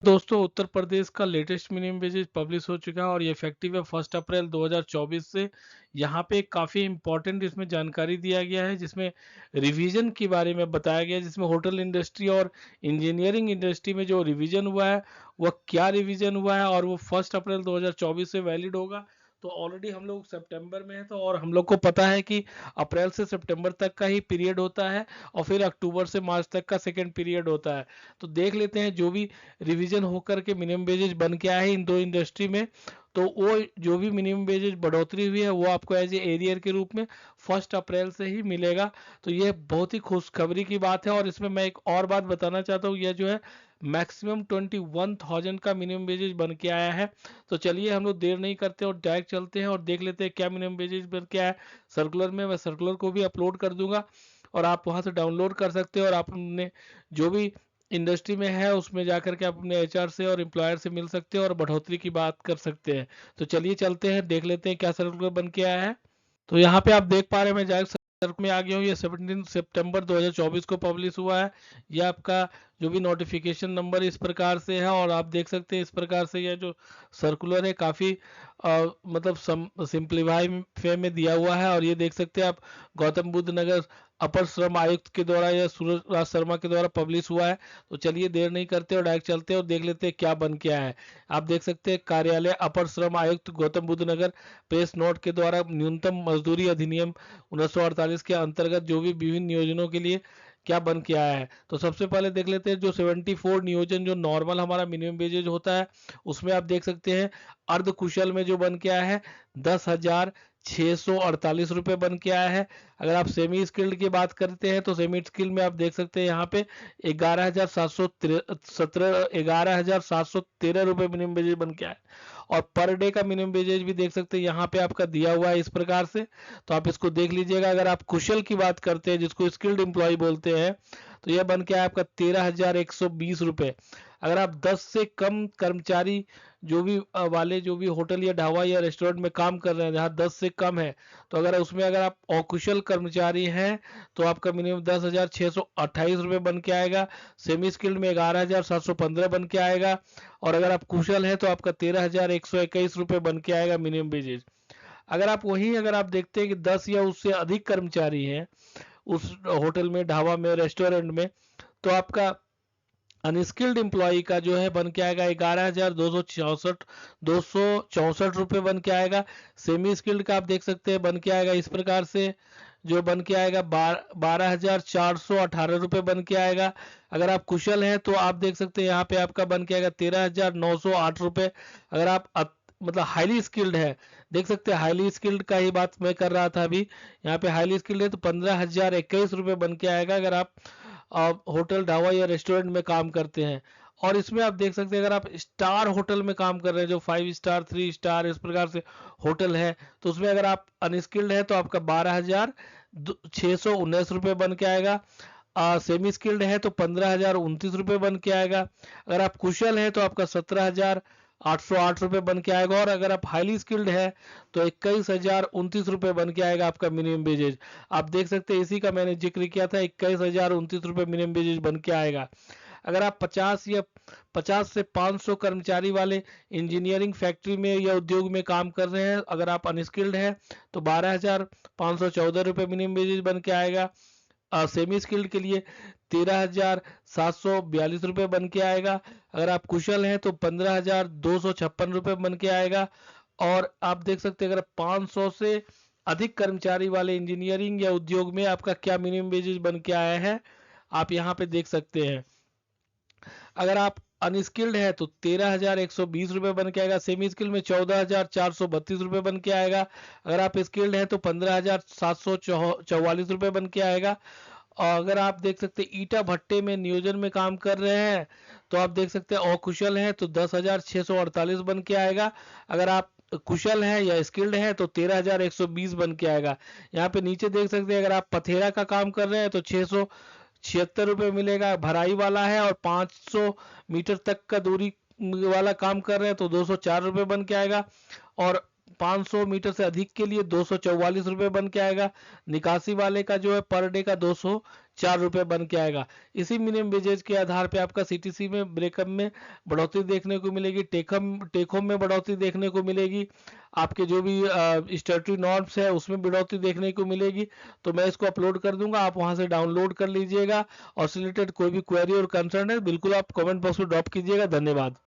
दोस्तों, उत्तर प्रदेश का latest minimum wages publish हो चुका है और ये इफेक्टिव है 1 अप्रैल 2024 से। यहाँ पे काफ़ी इम्पोर्टेंट इसमें जानकारी दिया गया है, जिसमें रिवीजन के बारे में बताया गया है, जिसमें होटल इंडस्ट्री और इंजीनियरिंग इंडस्ट्री में जो रिवीजन हुआ है, वह क्या रिवीजन हुआ है और वो 1 अप्रैल 2024 से वैलिड होगा। तो ऑलरेडी हम लोग सितंबर में हैं, तो और हम लोग को पता है कि अप्रैल से सितंबर तक का ही पीरियड होता है और फिर अक्टूबर से मार्च तक का सेकेंड पीरियड होता है। तो देख लेते हैं जो भी रिवीजन होकर के मिनिमम वेजेज बन के आया है इन दो इंडस्ट्री में। तो वो जो भी मिनिमम वेजेज बढ़ोतरी हुई है वो आपको एज ए एरियर के रूप में 1 अप्रैल से ही मिलेगा। तो ये बहुत ही खुशखबरी की बात है। और इसमें मैं एक और बात बताना चाहता हूँ, यह जो है मैक्सिमम 21,000 का मिनिमम वेजेज बन के आया है। तो चलिए हम लोग देर नहीं करते और डायरेक्ट चलते हैं और देख लेते हैं क्या मिनिमम वेजेज बन के आया है। सर्कुलर में मैं सर्कुलर को भी अपलोड कर दूंगा और आप वहां से डाउनलोड कर सकते हो और आप अपने जो भी इंडस्ट्री में है उसमें जाकर के आप अपने एचआर से और एम्प्लॉयर से मिल सकते हैं और बढ़ोतरी की बात कर सकते हैं। तो चलिए चलते हैं, देख लेते हैं क्या सर्कुलर बन के आया है। तो यहाँ पे आप देख पा रहे हैं, मैं डायरेक्ट सर्कुलर में आ गया हूँ। ये 17 सितंबर 2024 को पब्लिश हुआ है। ये आपका जो भी नोटिफिकेशन नंबर इस प्रकार से है और आप देख सकते हैं इस प्रकार से यह जो सर्कुलर है काफ़ी मतलब सिंप्लीफाई वे में दिया हुआ है। और ये देख सकते हैं आप, गौतम बुद्ध नगर अपर श्रम आयुक्त के द्वारा या सूरज राज शर्मा के द्वारा पब्लिश हुआ है। तो चलिए देर नहीं करते और डायरेक्ट चलते हैं और देख लेते हैं क्या बन के आया है। आप देख सकते हैं कार्यालय अपर श्रम आयुक्त गौतम बुद्ध नगर प्रेस नोट के द्वारा न्यूनतम मजदूरी अधिनियम 1948 के अंतर्गत जो भी विभिन्न नियोजनों के लिए क्या बन के आया है। तो सबसे पहले देख लेते हैं जो 74 नियोजन जो नॉर्मल हमारा मिनिमम वेजेज होता है उसमें आप देख सकते हैं अर्ध कुशल में जो बन के आया है 10,648 रुपये बन के आया है। अगर आप सेमी स्किल्ड की बात करते हैं तो सेमी स्किल्ड में आप देख सकते हैं यहाँ पे 11,713 रुपये मिनिमम वेजेज बन के आया है। और पर डे का मिनिमम वेजेज भी देख सकते हैं यहाँ पे आपका दिया हुआ है इस प्रकार से। तो आप इसको देख लीजिएगा। अगर आप कुशल की बात करते हैं जिसको स्किल्ड एम्प्लॉय बोलते हैं तो यह बन के आया आपका 13,120 रुपये। अगर आप 10 से कम कर्मचारी जो भी वाले जो भी होटल या ढाबा या रेस्टोरेंट में काम कर रहे हैं जहाँ 10 से कम है, तो अगर उसमें अगर आप अकुशल कर्मचारी हैं तो आपका मिनिमम 10,628 रुपये बन के आएगा। सेमी स्किल्ड में 11,715 बन के आएगा। और अगर आप कुशल हैं तो आपका 13,121 रुपये बन के आएगा मिनिमम वेजेज। अगर आप देखते हैं कि 10 या उससे अधिक कर्मचारी हैं उस होटल में ढाबा में रेस्टोरेंट में, तो आपका अनस्किल्ड एम्प्लॉय का जो है बन के आएगा 11,264 रुपये बन के आएगा। सेमी स्किल्ड का आप देख सकते हैं बन के आएगा इस प्रकार से, जो बन के आएगा 12,418 रुपये बन के आएगा। अगर आप कुशल हैं तो आप देख सकते हैं यहाँ पे आपका बन के आएगा 13,908 रुपये। अगर आप मतलब हाईली स्किल्ड है, देख सकते हैं हाईली स्किल्ड का ही बात मैं कर रहा था अभी। यहाँ पे हाईली स्किल्ड है तो 15,021 रुपये बन के आएगा अगर आप होटल ढाबा या रेस्टोरेंट में काम करते हैं। और इसमें आप देख सकते हैं अगर आप स्टार होटल में काम कर रहे हैं जो 5 स्टार 3 स्टार इस प्रकार से होटल है, तो उसमें अगर आप अनस्किल्ड है तो आपका 12,619 रुपये बन के आएगा। सेमी स्किल्ड है तो 15,029 रुपये बन के आएगा। अगर आप कुशल है तो आपका 17,808 रुपये बन के आएगा। और अगर आप हाईली स्किल्ड है तो 21,029 रुपये बन के आएगा आपका मिनिमम वेजेज। आप देख सकते हैं इसी का मैंने जिक्र किया था, 21,029 रुपये मिनिमम वेजेज बन के आएगा। अगर आप 50 से 500 कर्मचारी वाले इंजीनियरिंग फैक्ट्री में या उद्योग में काम कर रहे हैं, अगर आप अनस्किल्ड हैं तो 12,514 रुपये मिनिमम वेजेज बन के आएगा। सेमी स्किल्ड के लिए 13,742 रुपये बन के आएगा। अगर आप कुशल हैं तो 15,256 रुपये बन के आएगा। और आप देख सकते हैं अगर 500 से अधिक कर्मचारी वाले इंजीनियरिंग या उद्योग में आपका क्या मिनिमम वेजेज बन के आया है, आप यहाँ पे देख सकते हैं। अगर आप अनस्किल्ड है तो 13,120 रुपये बन के आएगा। सेमी स्किल्ड में 14,432 रुपये बन के आएगा। अगर आप स्किल्ड है तो 15,744 रुपये बन के आएगा। और अगर आप देख सकते हैं ईटा भट्टे में नियोजन में काम कर रहे हैं तो आप देख सकते हैं अकुशल हैं तो 10,648 बन के आएगा। अगर आप कुशल है या स्किल्ड है तो 13,120 बन के आएगा। यहाँ पे नीचे देख सकते हैं अगर आप पथेरा का काम कर रहे हैं तो 676 रुपये मिलेगा। भराई वाला है और 500 मीटर तक का दूरी वाला काम कर रहे हैं तो 204 रुपये बन के आएगा। और 500 मीटर से अधिक के लिए 244 रुपये बन के आएगा। निकासी वाले का जो है पर डे का 204 रुपये बन के आएगा। इसी मिनिमम वेजेज के आधार पे आपका सीटीसी में ब्रेकअप में बढ़ोतरी देखने को मिलेगी, टेक होम में बढ़ोतरी देखने को मिलेगी, आपके जो भी स्टैट्यूटरी नॉर्म्स है उसमें बढ़ोतरी देखने को मिलेगी। तो मैं इसको अपलोड कर दूंगा, आप वहां से डाउनलोड कर लीजिएगा। और से रिलेटेड कोई भी क्वेरी और कंसर्न है बिल्कुल आप कमेंट बॉक्स में ड्रॉप कीजिएगा। धन्यवाद।